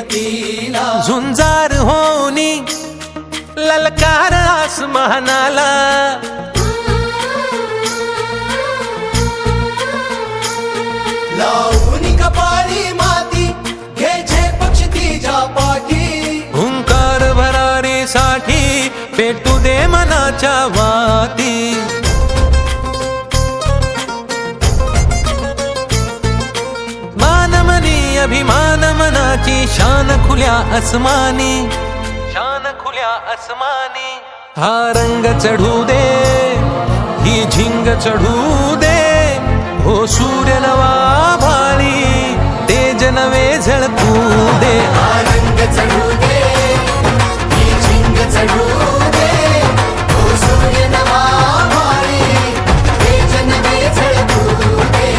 वतीला झुंजार होनी ललकार आसमानाला लावून कपाळी माती घे पक्ष तिच्या पाठी हुंकार भरारीसाठी पेटू दे मनाच्या वाती मानमनी अभिमान मनाची शान खुल्या आसमानी शान खुल्या आसमानी हा रंग चढू दे ही झिंग चढू दे हो सूर्य नवा भाळी तेज नवे झळकू दे रंग चढू दे ही झिंग चढू दे ओ सूर्य नवा भाळी तेज नवे झळकू दे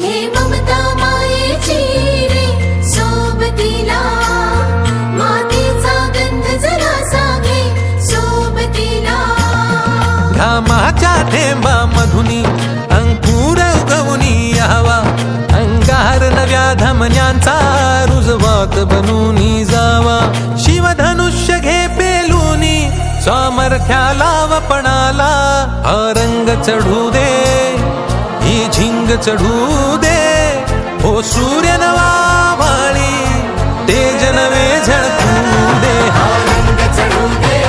हे ममता मायेची रे सोबतीला मातीचा गंध जरासा घे सोबतीला घामाच्या थेंबा मधुनी अंकुर उगवूनी यावा अंगार नव्या धमन्यांचा रुजवात बनूनी जावा शिवधनुष्य घे पेलूनी सामर्थ्याला वपणाला हा रंग चढू दे ही झिंग चढू दे हो सूर्य नवा भाळी तेज नवे झळकू दे रंग चढू दे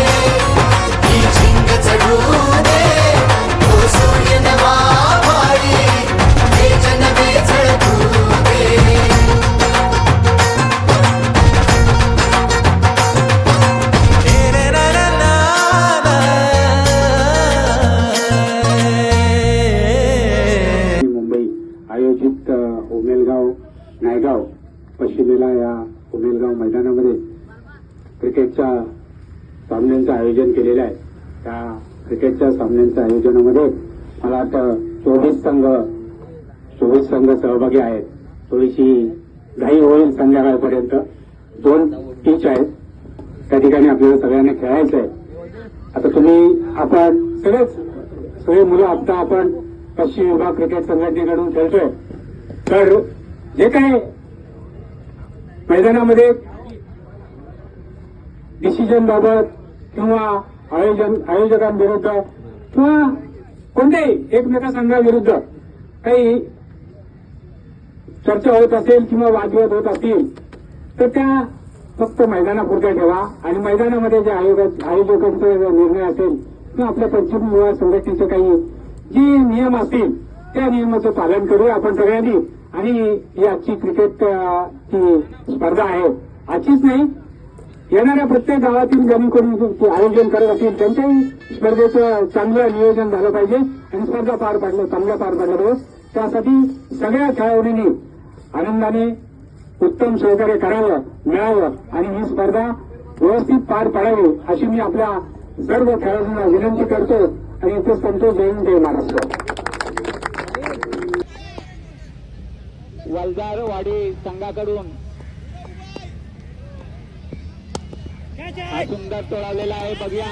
ही झिंग चढू दे ओ सूर्य नवा भाळी तेज नवे झळकू दे मुंबई आयोजित उमेलगाव नायगाव पश्चिमेला या उमेलगाव मैदानामध्ये क्रिकेटच्या सामन्यांचं आयोजन केलेलं आहे. त्या क्रिकेटच्या सामन्यांच्या आयोजनामध्ये मला वाटतं 24 संघ सहभागी आहेत. थोडीशी घाई होईल संध्याकाळपर्यंत. 2 पिच आहेत त्या ठिकाणी आपल्याला सगळ्यांना खेळायचं आहे. आता आपण सगळे मुलं आता आपण पश्चिम विभाग क्रिकेट संघटनेकडून खेळतोय. तर जे काही मैदानामध्ये डिसिजन बाबत किंवा आयोजकांविरुद्ध किंवा कोणत्याही एकमेका संघाविरुद्ध काही चर्चा होत असेल किंवा वादविवाद होत असतील तर त्या फक्त मैदानापुरत्या ठेवा आणि मैदानामध्ये जे आयोजकांचा निर्णय असेल किंवा आपल्या पश्चिम विभाग संघटनेचे काही जे नियम असतील त्या नियमाचं पालन करूया आपण सगळ्यांनी. आणि ही आजची क्रिकेट ची स्पर्धा आहे, आजचीच नाही येणाऱ्या प्रत्येक गावातील ज्यांनी कोणी आयोजन करत असतील त्यांच्याही स्पर्धेचं चांगलं नियोजन झालं पाहिजे आणि स्पर्धा चांगल्या पार पाडल्या पाहिजे. त्यासाठी सगळ्या खेळाडूंनी आनंदाने उत्तम सहकार्य करावं मिळावं आणि ही स्पर्धा व्यवस्थित पार पाडावी अशी मी आपल्या सर्व खेळाडूंना विनंती करतो आणि इथे संतोष जय हिंद जय महाराष्ट्र. वलजारवाडी संघाकडून हा सुंदर तोडावलेला आहे. बघूया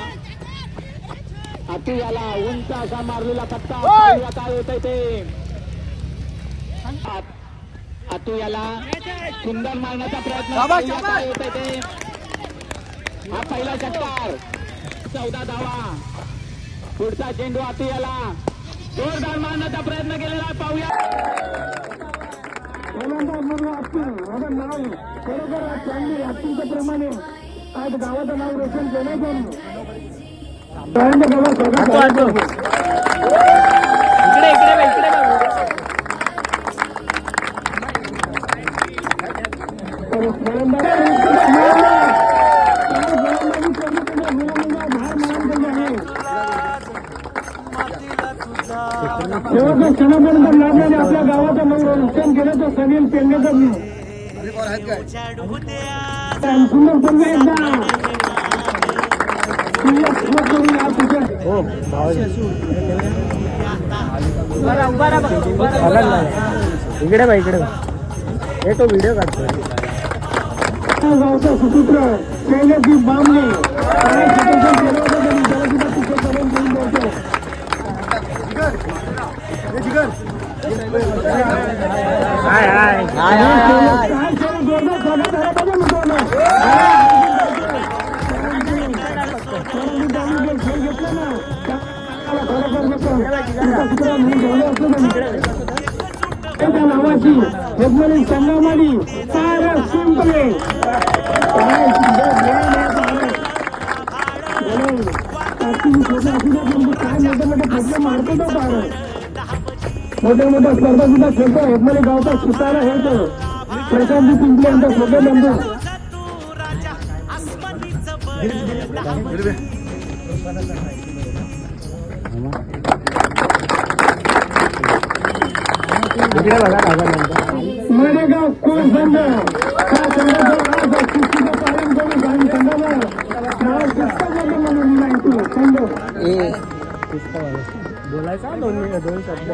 अति याला उंच असा मारलेला पत्ता काय होत ते अतू याला सुंदर मारण्याचा प्रयत्न काय होत ते. हा पहिला षटकार 14 धावा. पुढचा चेंडू अतू याला जोरदार मारण्याचा प्रयत्न केलेला आहे. पाहूया प्रमाणे आज गावाचं नाव रोशन केलं. शेवटच्या क्षणापर्यंत लागल्याने आपल्या गावाचं नाव रोशन केलं तर सनील पेंडेकर सुंदर पण एकदा इकडे बा इकडे हे तो व्हिडिओ काढतोय गावचा सुपुत्र शैलजी बामणे काय सुपुत्र केलं होतं त्यांनी त्याला सुद्धा तिथे करून देऊन द्यायचं. हाय हाय काय केलं जोरदार स्वागत झालं पाहिजे मित्रांनो. कारण त्यांनी जे खेळ घेतला ना त्याला खरोखर तुमचा सुपुत्र म्हणून ठेवलं असतं त्यांनी. त्या नावाची यजमानी संगमानी सारं संपले. काय सुंदर खेळ आहे. काय मोठे मोठे फटके मारतो तो पार मोठ्या मोठ्या स्पर्धा सुद्धा खेळतो. यजमानी गावचा सुतारा खेळतो. प्रशांत पिंपले यांचा सोबे बंधू इकडे बघा मडेगाव कोण संघ त्या संघाचं आज कुस्तीचं पालन करून आणि संघाला नाव पुस्तकामध्ये म्हणून लिहायचं संघ बोलायचा दोन शब्द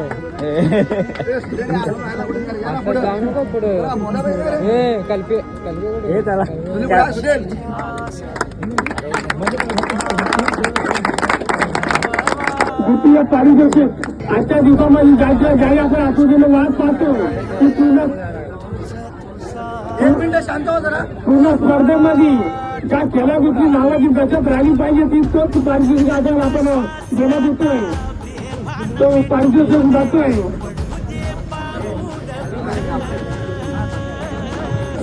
हे त्याला द्वितीय पारितोषिक आजच्या दिवसामध्ये ज्याच्या ज्याही आपण आकृतीने वाद पाहतो ती पूर्ण स्पर्धेमध्ये ज्या खेळाडूची नावाची बचत राहिली पाहिजे ती तोच पारितोषिक आपण देण्यात येतोय. तो पारितोषिक जातोय.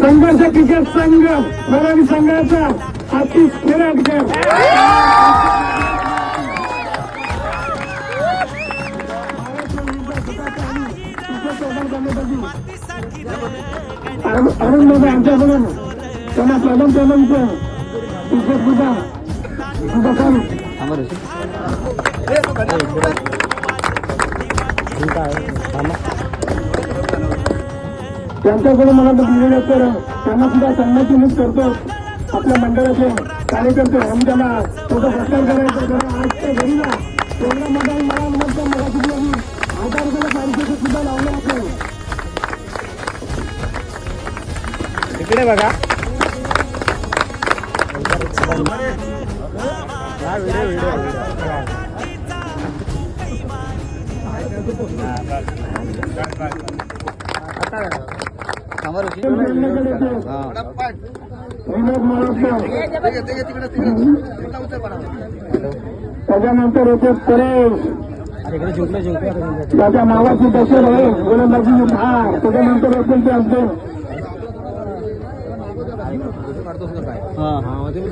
संघर्ष क्रिकेट संघ मराठी संघाचा आतिश खेळाडकर अरुण दादा आमच्याकडून त्यांना प्रथम प्रथमचं क्रिकेट सुद्धा त्यांच्याकडून मला तर दिलेलं तर त्यांना सुद्धा सन्मानित करतो. आपल्या मंडळाचे कार्यकर्ते आम्ही त्यांना थोडं सत्कार करायचं कारण आजच्या घरीला प्रोग्राममध्ये मला म्हणतो मला सुद्धा आधार पारितोषिक सुद्धा लावलं असेल. इकडे बघा व्हिडिओ त्याच्यानंतर येते परेश त्याच्या नावाची दशर आहे गोलंदाजी भार. त्याच्यानंतर येतील ते आमचे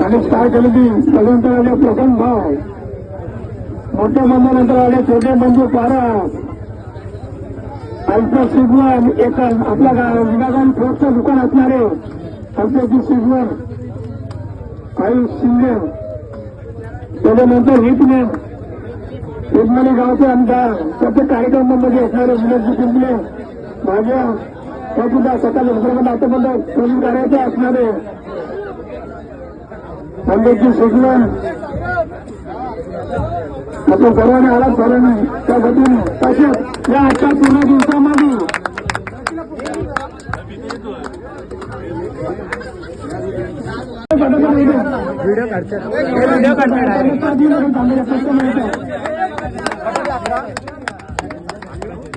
आणि स्टार कमिटी त्याच्यानंतर आले प्रथम भाव मोठ्या बंधानंतर आले छोटे बंधू पारस अल्प सिग्नल एक आपल्या विभागात फ्रूटचं दुकान असणारे अल्पजी सिग्नल आयुष शिंदे त्याच्यानंतर हिटमॅन हिटमॅने गावचे आमदार प्रत्येक कार्यक्रमामध्ये असणारे विनोदजी पिंपले माझ्या त्या सुद्धा सकाळी उपक्रम आतापर्यंत पोलीस कार्याचे असणारे अल्पजी सिग्नल आपण सर्वांनी आलाच झाला नाही त्या गतीने तसेच या आजच्या पूर्ण दिवसामध्ये व्हिडिओ काढतात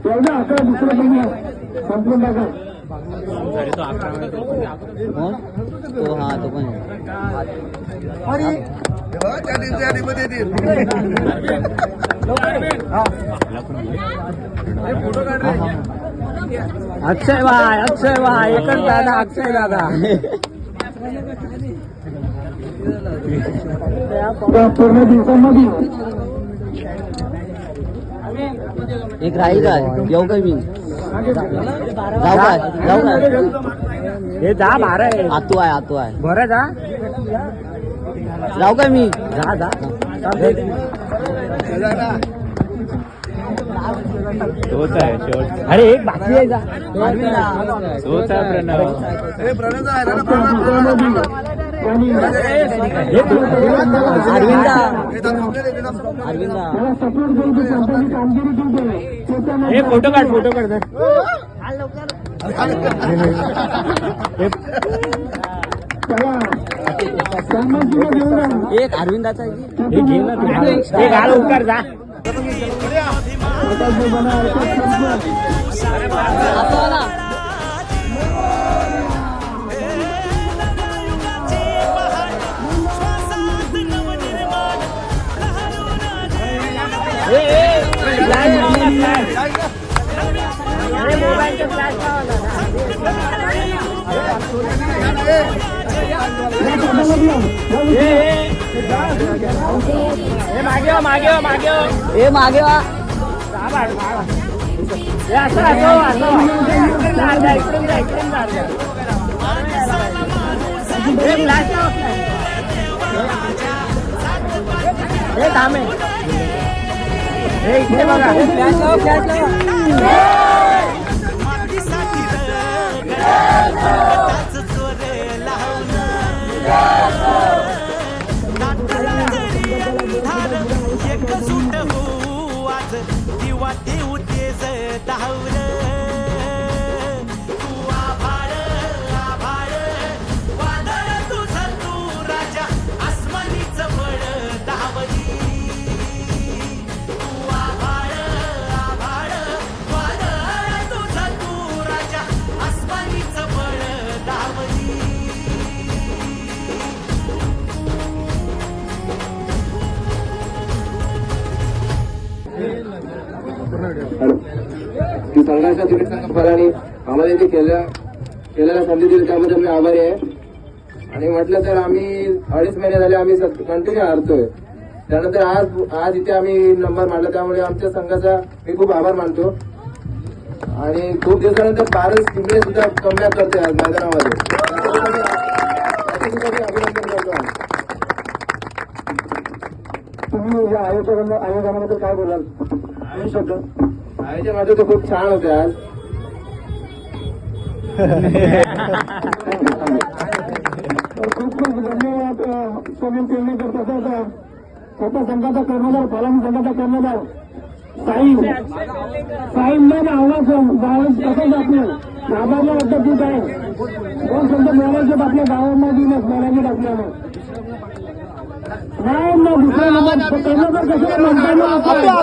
एवढा अकरा दुसरं पण संपूर्ण टाका तो हा तो पण अक्षय भाई एकच दादा अक्षय दादा पूर्ण दिवसामध्ये एक राहील काय येऊ काय मी जाऊ काय हे जा बारा आहे आतू आहे बरं जा जाऊ काय मी जा तोच आहे शेवट. अरे एक बाकी आहे जा. तोच आहे प्रणव. हे फोटो काढ एक अरविंदाचा हे घे ना तू. हे घाल उपकार जा. मागे वा थांबे इथे बघा. की संघाच्या क्रिकेट संघाने आम्हाला जे केलेल्या संधी दिली त्याबद्दल मी आभारी आहे. आणि म्हटलं तर आम्ही 2.5 महिने झाले आम्ही कंटिन्यू हारतोय. त्यानंतर आज इथे आम्ही नंबर मांडला त्यामुळे आमच्या संघाचा मी खूप आभार मानतो. आणि खूप दिवसानंतर भारत टीमने सुद्धा कमबॅक करते आज मैदानामध्ये. त्याच्यासाठी अभिनंदन करतो. तुम्ही या आयोजनाबद्दल काय बोलाल? आयोजन माझं तर खूप छान होते आज. खूप धन्यवाद सुनील पेडणेकर. तसंच स्वतः संघाचा कर्णधार फलानी संघाचा कर्णधार साईंना आवाज तसंच आपले आभारला वाटतं ठीक आहे. 2 संघ मिळायचे आपल्या गावांना दिवस मिळायचे आपल्याला नाही ना दुसरा नंबर कर्णधार कशाला म्हणता ना आपल्या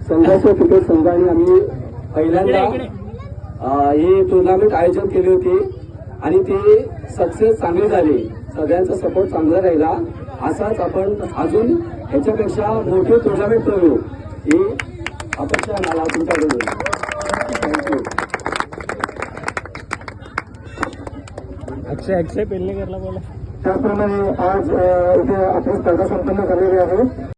संघाच्या क्रिकेट संघाने आम्ही पहिल्यांदा ही टुर्नामेंट आयोजन केली होती आणि ती सक्सेस चांगली झाली. सगळ्यांचा सपोर्ट चांगला राहिला. असाच आपण अजून ह्याच्यापेक्षा मोठी टुर्नामेंट करू ही अपेक्षा मला तुमच्याकडून. थँक्यू. अक्षय पेडणेकरला बोला. त्याचप्रमाणे आज इथे आपण स्पर्धा संपन्न झालेली आहे.